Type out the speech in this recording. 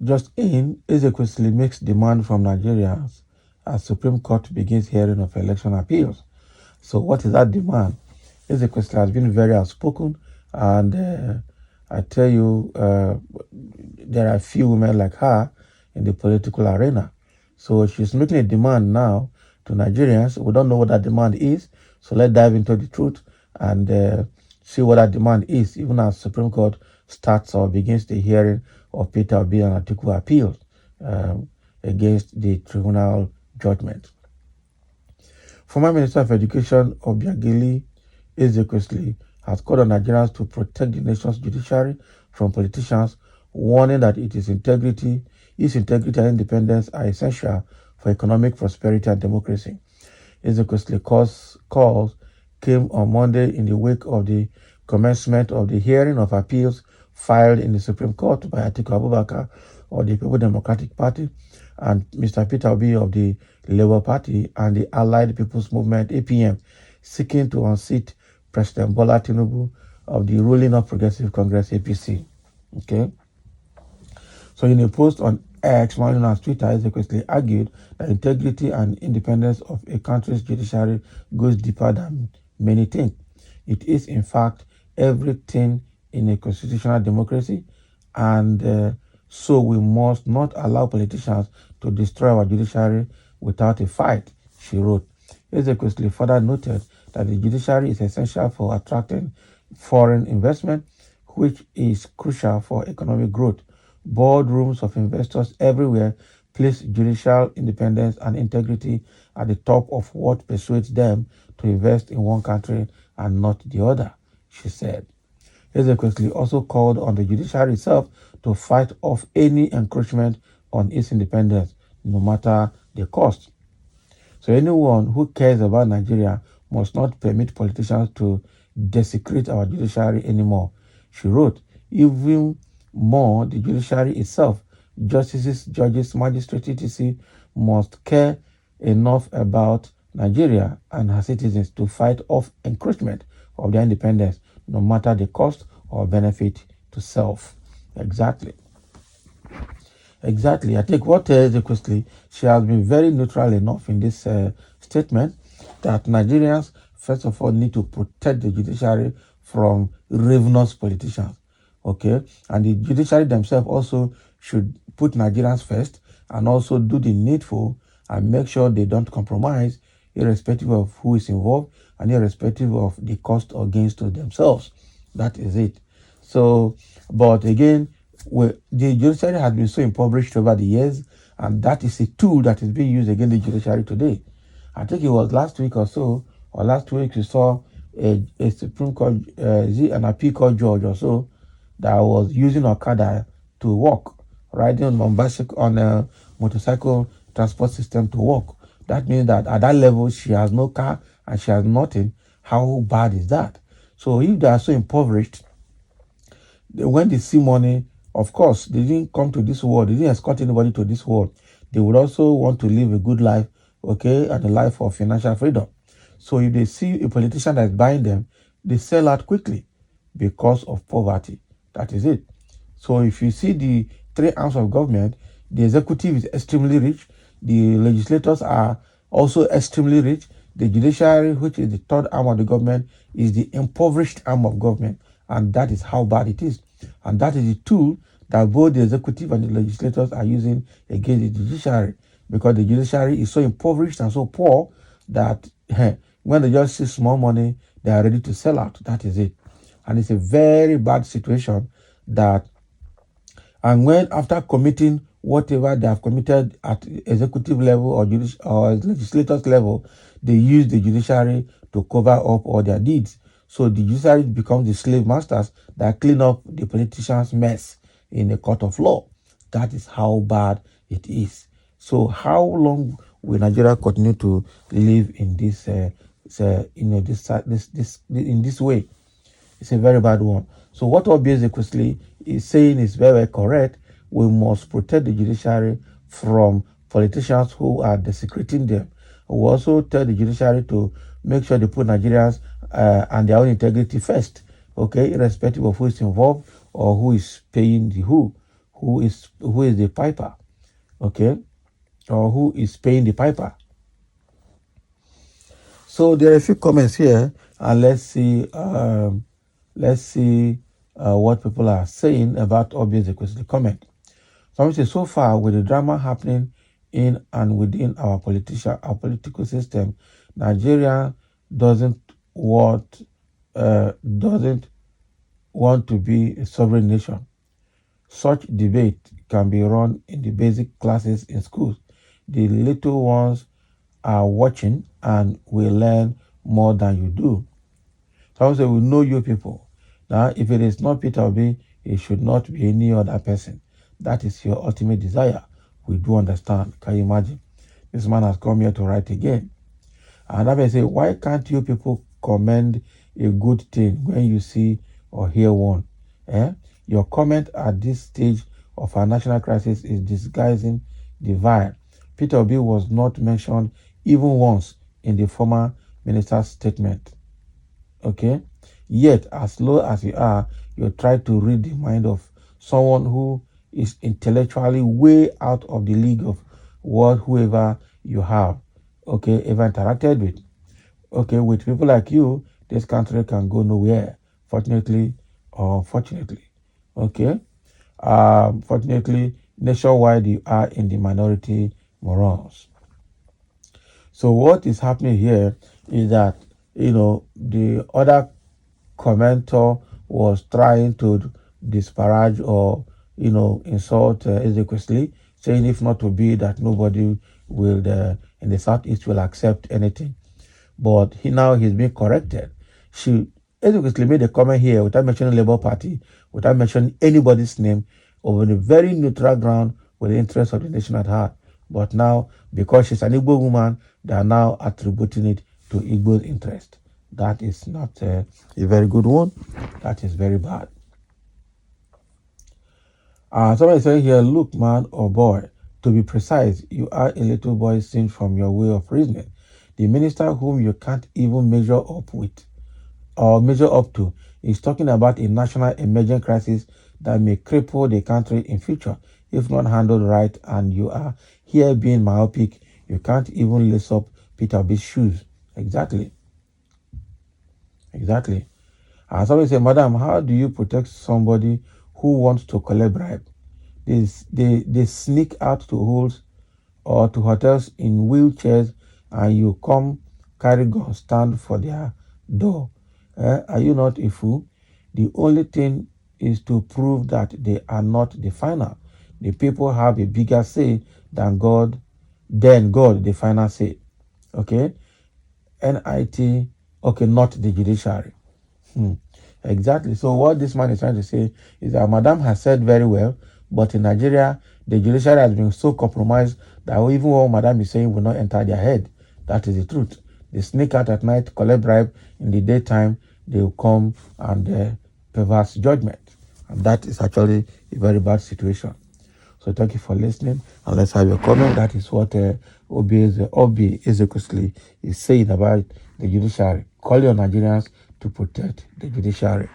just in, Ezekwesili makes demand from Nigerians as Supreme Court begins hearing of election appeals. So what is that demand? Ezekwesili has been very outspoken, and I tell you, there are few women like her in the political arena. So she's making a demand now to Nigerians. We don't know what that demand is, so let's dive into the truth and see what that demand is, even as Supreme Court starts or begins the hearing of Peter Obi and Atiku appeals against the tribunal judgment. Former Minister of Education Obiageli Ezekwesili has called on Nigerians to protect the nation's judiciary from politicians, warning that its integrity and independence are essential for economic prosperity and democracy. Ezekwesili calls came on Monday in the wake of the commencement of the hearing of appeals filed in the Supreme Court by Atiku Abubakar of the People Democratic Party and Mr. Peter Obi of the Labour Party and the Allied People's Movement (APM), seeking to unseat President Bola Tinubu of the ruling All Progressive Congress (APC). Okay. So in a post on X, known as Twitter, Ezekwesili argued that integrity and independence of a country's judiciary goes deeper than many think. It is, in fact, everything in a constitutional democracy, and so we must not allow politicians to destroy our judiciary without a fight, she wrote. Ezekwesili further noted that the judiciary is essential for attracting foreign investment, which is crucial for economic growth. Boardrooms of investors everywhere place judicial independence and integrity at the top of what persuades them to invest in one country and not the other, she said. Ezekwesili also called on the judiciary itself to fight off any encroachment on its independence, no matter the cost. So anyone who cares about Nigeria must not permit politicians to desecrate our judiciary anymore, she wrote. Even more, the judiciary itself, justices, judges, magistrates, etc., must care enough about Nigeria and her citizens to fight off encroachment of their independence, no matter the cost or benefit to self. Exactly. I think what Ezekwesili, she has been very neutral enough in this statement that Nigerians, first of all, need to protect the judiciary from ravenous politicians. Okay, and the judiciary themselves also should put Nigerians first and also do the needful and make sure they don't compromise, irrespective of who is involved and irrespective of the cost or gains to themselves. That is it. So, but again, the judiciary has been so impoverished over the years, and that is a tool that is being used against the judiciary today. I think it was last week or so, or last week we saw a Supreme Court, an appeal court judge or so, that was using Okada to walk, riding on a motorcycle transport system to walk. That means that at that level, she has no car and she has nothing. How bad is that? So if they are so impoverished, when they see money, of course, they didn't come to this world. They didn't escort anybody to this world. They would also want to live a good life, okay, and a life of financial freedom. So if they see a politician that is buying them, they sell out quickly because of poverty. That is it. So if you see the three arms of government, the executive is extremely rich, the legislators are also extremely rich, the judiciary, which is the third arm of the government, is the impoverished arm of government, and that is how bad it is. And that is the tool that both the executive and the legislators are using against the judiciary, because the judiciary is so impoverished and so poor that when they just see small money, they are ready to sell out. That is it. And it's a very bad situation and when after committing whatever they have committed at executive level or legislators level, they use the judiciary to cover up all their deeds. So the judiciary becomes the slave masters that clean up the politicians' mess in a court of law. That is how bad it is. So how long will Nigeria continue to live in this, in this way? It's a very bad one. So what Ezekwesili is saying is very, very correct. We must protect the judiciary from politicians who are desecrating them. We also tell the judiciary to make sure they put Nigerians and their own integrity first, okay, irrespective of who is involved or who is paying who who is the piper, okay, or who is paying the piper. So there are a few comments here, and let's see what people are saying about Ezekwesili comment. Someone says, so far with the drama happening in and within our political system, Nigeria doesn't want to be a sovereign nation. Such debate can be run in the basic classes in schools. The little ones are watching and will learn more than you do. Someone say, we know you people. Now, if it is not Peter Obi, it should not be any other person. That is your ultimate desire. We do understand. Can you imagine? This man has come here to write again. And I say, why can't you people commend a good thing when you see or hear one? Your comment at this stage of our national crisis is disguising the vile. Peter Obi was not mentioned even once in the former minister's statement. Okay? Yet, as low as you are, you try to read the mind of someone who is intellectually way out of the league of whoever you have, okay, ever interacted with. Okay, with people like you, this country can go nowhere, fortunately or unfortunately. Okay? Fortunately, nationwide, you are in the minority morals. So what is happening here is that, the other commenter was trying to disparage or, insult Ezekwesili, saying if not to be that nobody will, in the Southeast will accept anything. But he's being corrected. Ezekwesili made a comment here without mentioning Labour Party, without mentioning anybody's name, over a very neutral ground with the interest of the nation at heart. But now, because she's an Igbo woman, they are now attributing it to Igbo's interest. That is not a very good one. That is very bad. Somebody saying here, look, man or boy, to be precise, you are a little boy seen from your way of reasoning. The minister whom you can't even measure up to is talking about a national emergent crisis that may cripple the country in future if not handled right, and you are here being myopic. You can't even lace up Peter Obi's shoes. Exactly. Somebody say, madam, how do you protect somebody who wants to collect bribe? They sneak out to holes or to hotels in wheelchairs, and you come carry gun stand for their door. Are you not a fool? The only thing is to prove that they are not the final. The people have a bigger say than God, the final say. Okay? NIT, okay, not the judiciary. Exactly. So what this man is trying to say is that Madam has said very well, but in Nigeria, the judiciary has been so compromised that even what Madam is saying will not enter their head. That is the truth. They sneak out at night, collect bribe. In the daytime, they will come and perverse judgment. And that is actually a very bad situation. So thank you for listening, and let's have your comment. That is what Obi Ezekwesili is saying about the judiciary. Call your Nigerians to protect the judiciary.